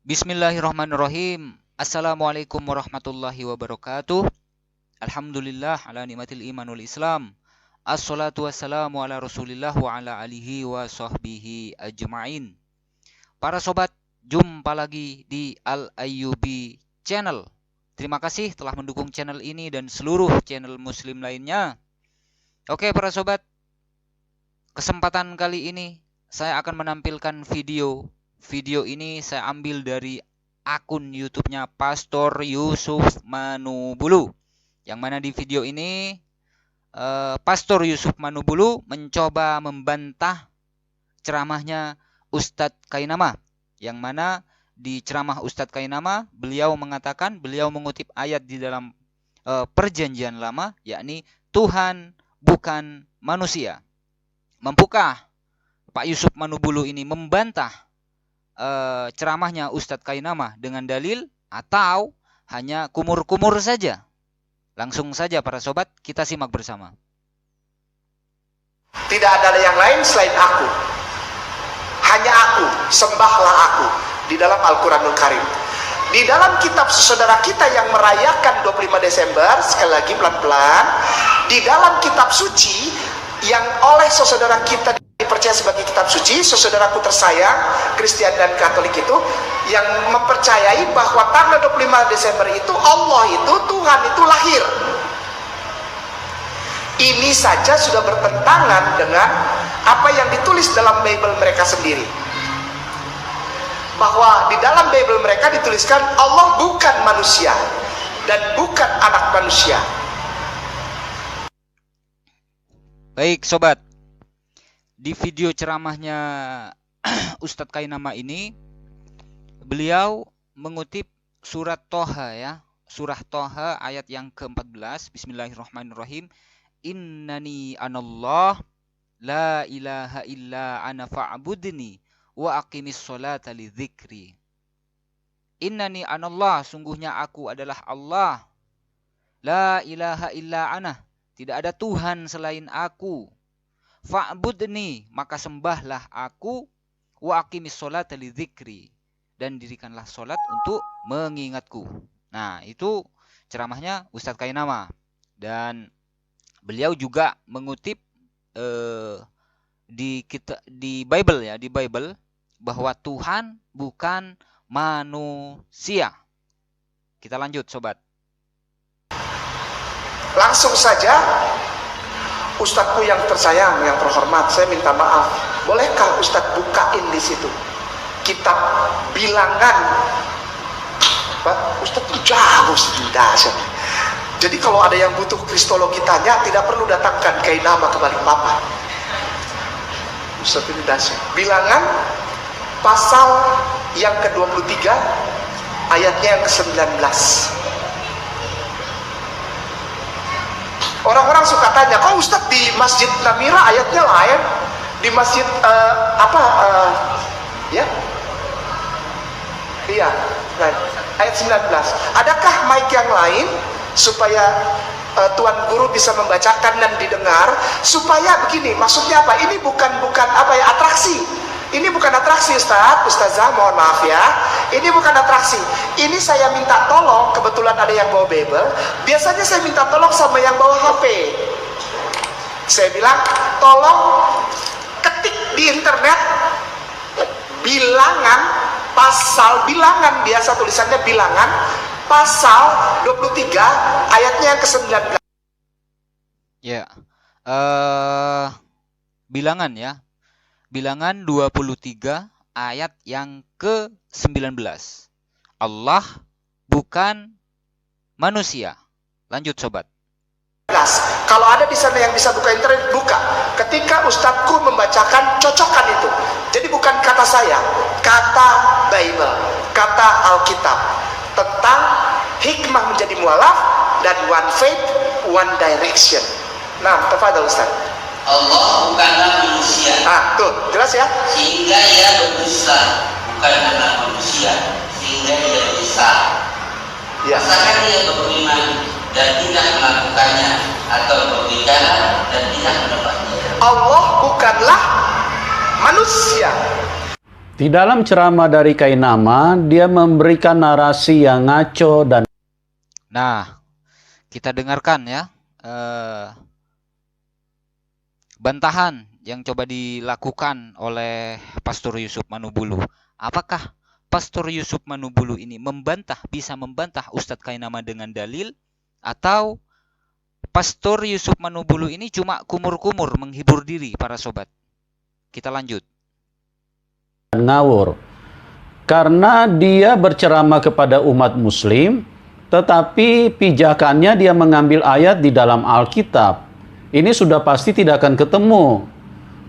Bismillahirrahmanirrahim. Assalamualaikum warahmatullahi wabarakatuh. Alhamdulillah ala nikmatil iman wal Islam. Assalatu wassalamu ala Rasulillah wa ala alihi wa sahbihi ajma'in. Para sobat, jumpa lagi di Al Ayyubi Channel. Terima kasih telah mendukung channel ini dan seluruh channel muslim lainnya. Oke para sobat, kesempatan kali ini saya akan menampilkan video. Video ini saya ambil dari akun YouTube-nya Pastor Yusuf Manubulu. Yang mana di video ini Pastor Yusuf Manubulu mencoba membantah ceramahnya Ustadz Kainama. Yang mana di ceramah Ustadz Kainama beliau mengatakan, beliau mengutip ayat di dalam Perjanjian Lama, yakni Tuhan bukan manusia. Mampukah Pak Yusuf Manubulu ini membantah ceramahnya Ustadz Kainama dengan dalil atau hanya kumur-kumur saja? Langsung saja para sobat, kita simak bersama. Tidak ada yang lain selain aku. Hanya aku, sembahlah aku. Di dalam Al-Quranul Karim. Di dalam kitab saudara kita yang merayakan 25 Desember, sekali lagi pelan-pelan, di dalam kitab suci yang oleh saudara kita dipercaya sebagai kitab suci, saudaraku tersayang, Kristen dan Katolik itu yang mempercayai bahwa tanggal 25 Desember itu Allah itu, Tuhan itu lahir. Ini saja sudah bertentangan dengan apa yang ditulis dalam Bible mereka sendiri. Bahwa di dalam Bible mereka dituliskan Allah bukan manusia dan bukan anak manusia. Baik sobat, di video ceramahnya Ustadz Kainama ini beliau mengutip surat Toha ya, surah Toha ayat yang ke-14. Bismillahirrahmanirrahim. Innani anallah la ilaha illa ana fa'budni wa aqimis sholata li dzikri. Innani anallah, sungguhnya aku adalah Allah. La ilaha illa ana, tidak ada Tuhan selain aku. Fa'budni, maka sembahlah aku. Wa aqimis sholata li dzikri, dan dirikanlah sholat untuk mengingatku. Nah, itu ceramahnya Ustadz Kainama. Dan beliau juga mengutip di Bible ya, di Bible bahwa Tuhan bukan manusia. Kita lanjut sobat. Langsung saja, Ustadzku yang tersayang, yang terhormat, saya minta maaf. Bolehkah Ustadz bukain di situ kitab Bilangan? Pak Ustadz itu jauh sedih. Jadi kalau ada yang butuh kristologi tanya, tidak perlu datangkan Kainama ke Balikpapan. Ustadz ini dahsyat. Bilangan pasal yang ke-23 ayatnya yang ke-19. Orang-orang suka tanya, kok Ustadz di Masjid Namira ayatnya lain, di Masjid ya? Iya, right. Ayat 19. Adakah mic yang lain supaya Tuan Guru bisa membacakan dan didengar? Supaya begini, maksudnya apa? Ini bukan atraksi. Ini bukan atraksi Ustazah, mohon maaf ya. Ini bukan atraksi. Ini saya minta tolong, kebetulan ada yang bawa Bible. Biasanya saya minta tolong sama yang bawa HP. Saya bilang, tolong ketik di internet Bilangan, pasal Bilangan, biasa tulisannya Bilangan, pasal 23 ayatnya yang ke-19. Ya. Bilangan ya. Bilangan 23 ayat yang ke-19. Allah bukan manusia. Lanjut sobat. Kalau ada di sana yang bisa buka internet, buka. Ketika Ustadzku membacakan, cocokkan itu. Jadi bukan kata saya, kata Bible, kata Alkitab tentang hikmah menjadi mualaf dan one faith, one direction. Nah, tafadhol Ustaz. Allah bukanlah manusia. Tuh, jelas ya? Sehingga ia berdusta, bukan anak manusia, sehingga ia besar. Ya. Asalkan ia beriman dan tidak melakukannya, atau berbicara dan tidak mendapatnya. Allah bukanlah manusia. Di dalam ceramah dari Kainama, dia memberikan narasi yang ngaco dan Nah, kita dengarkan ya bantahan yang coba dilakukan oleh Pastor Yusuf Manubulu. Apakah Pastor Yusuf Manubulu ini bisa membantah Ustadz Kainama dengan dalil, atau Pastor Yusuf Manubulu ini cuma kumur-kumur menghibur diri para sobat? Kita lanjut. ngawur. Karena dia berceramah kepada umat muslim, tetapi pijakannya dia mengambil ayat di dalam Alkitab. Ini sudah pasti tidak akan ketemu.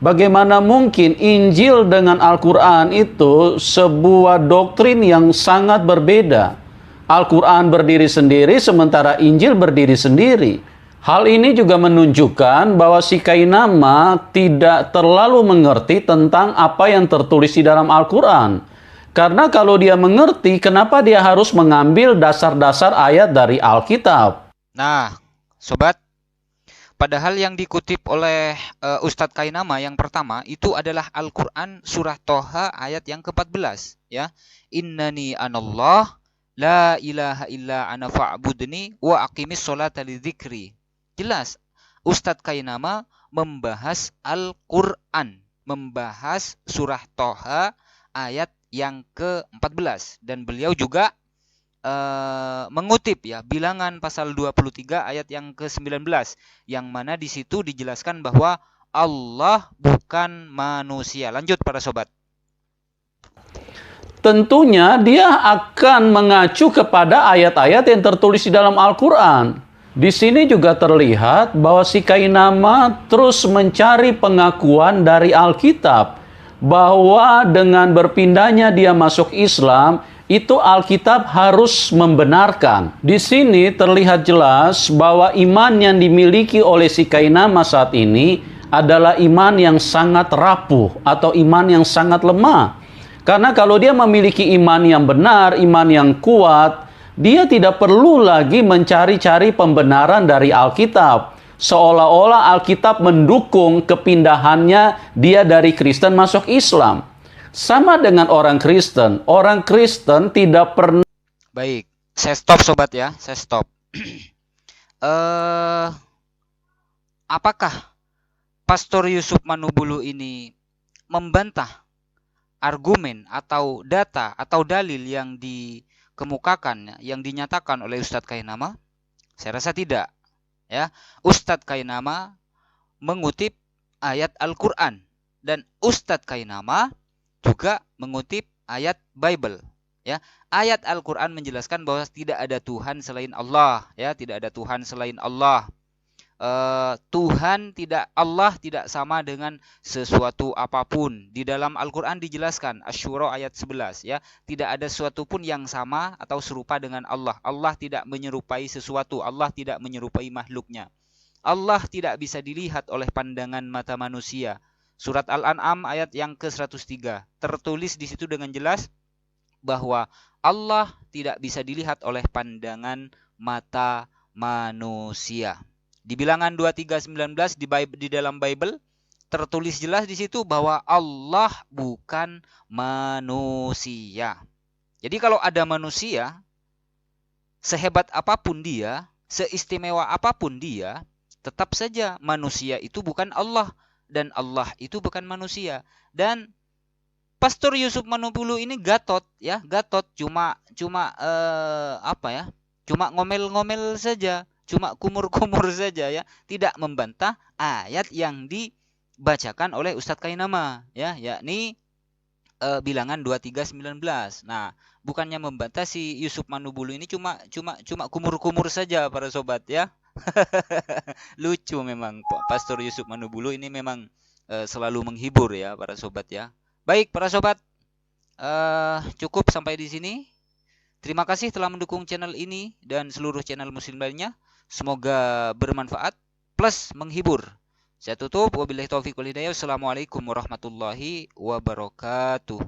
Bagaimana mungkin Injil dengan Al-Quran itu sebuah doktrin yang sangat berbeda? Al-Quran berdiri sendiri, sementara Injil berdiri sendiri. Hal ini juga menunjukkan bahwa si Kainama tidak terlalu mengerti tentang apa yang tertulis di dalam Al-Quran. Karena kalau dia mengerti, kenapa dia harus mengambil dasar-dasar ayat dari Alkitab? Nah, sobat, padahal yang dikutip oleh Ustadz Kainama yang pertama itu adalah Al-Quran surah Toha ayat yang ke-14, ya. Innani anallah la ilaha illa ana fa'budni wa aqimis sholata lidzikri. Jelas Ustadz Kainama membahas Al-Quran, membahas surah Toha ayat yang ke-14, dan beliau juga mengutip ya Bilangan pasal 23 ayat yang ke-19, yang mana di situ dijelaskan bahwa Allah bukan manusia. Lanjut para sobat. Tentunya dia akan mengacu kepada ayat-ayat yang tertulis di dalam Al-Quran. Di sini juga terlihat bahwa si Kainama terus mencari pengakuan dari Alkitab bahwa dengan berpindahnya dia masuk Islam, itu Alkitab harus membenarkan. Di sini terlihat jelas bahwa iman yang dimiliki oleh si Kainama saat ini adalah iman yang sangat rapuh atau iman yang sangat lemah. Karena kalau dia memiliki iman yang benar, iman yang kuat, dia tidak perlu lagi mencari-cari pembenaran dari Alkitab. Seolah-olah Alkitab mendukung kepindahannya dia dari Kristen masuk Islam. Sama dengan orang Kristen tidak pernah... Baik, saya stop sobat ya, saya stop. Apakah Pastor Yusuf Manubulu ini membantah argumen atau data atau dalil yang dikemukakan, yang dinyatakan oleh Ustadz Kainama? Saya rasa tidak. Ya, Ustadz Kainama mengutip ayat Al-Quran, dan Ustadz Kainama juga mengutip ayat Bible, ya. Ayat Al-Quran menjelaskan bahwa tidak ada Tuhan selain Allah, ya, tidak ada Tuhan selain Allah. Allah tidak sama dengan sesuatu apapun. Di dalam Al-Quran dijelaskan, Asy-Syura ayat 11, ya, tidak ada sesuatu pun yang sama atau serupa dengan Allah. Allah tidak menyerupai sesuatu, Allah tidak menyerupai makhluknya. Allah tidak bisa dilihat oleh pandangan mata manusia. Surat Al-An'am ayat yang ke-103. Tertulis di situ dengan jelas bahwa Allah tidak bisa dilihat oleh pandangan mata manusia. Di Bilangan 23:19 di dalam Bible tertulis jelas di situ bahwa Allah bukan manusia. Jadi kalau ada manusia, sehebat apapun dia, seistimewa apapun dia, tetap saja manusia itu bukan Allah. Dan Allah itu bukan manusia. Dan Pastor Yusuf Manubulu ini gatot, ya, gatot, cuma ngomel-ngomel saja, cuma kumur-kumur saja, ya, tidak membantah ayat yang dibacakan oleh Ustadz Kainama, ya, yakni Bilangan 23:19. Nah, bukannya membantah, si Yusuf Manubulu ini cuma kumur-kumur saja para sobat, ya. Lucu memang Pastor Yusuf Manubulu ini, memang selalu menghibur ya para sobat, ya. Baik para sobat, cukup sampai di sini. Terima kasih telah mendukung channel ini dan seluruh channel muslim lainnya. Semoga bermanfaat plus menghibur. Saya tutup, wabillahi taufiq wal hidayah. Wassalamualaikum warahmatullahi wabarakatuh.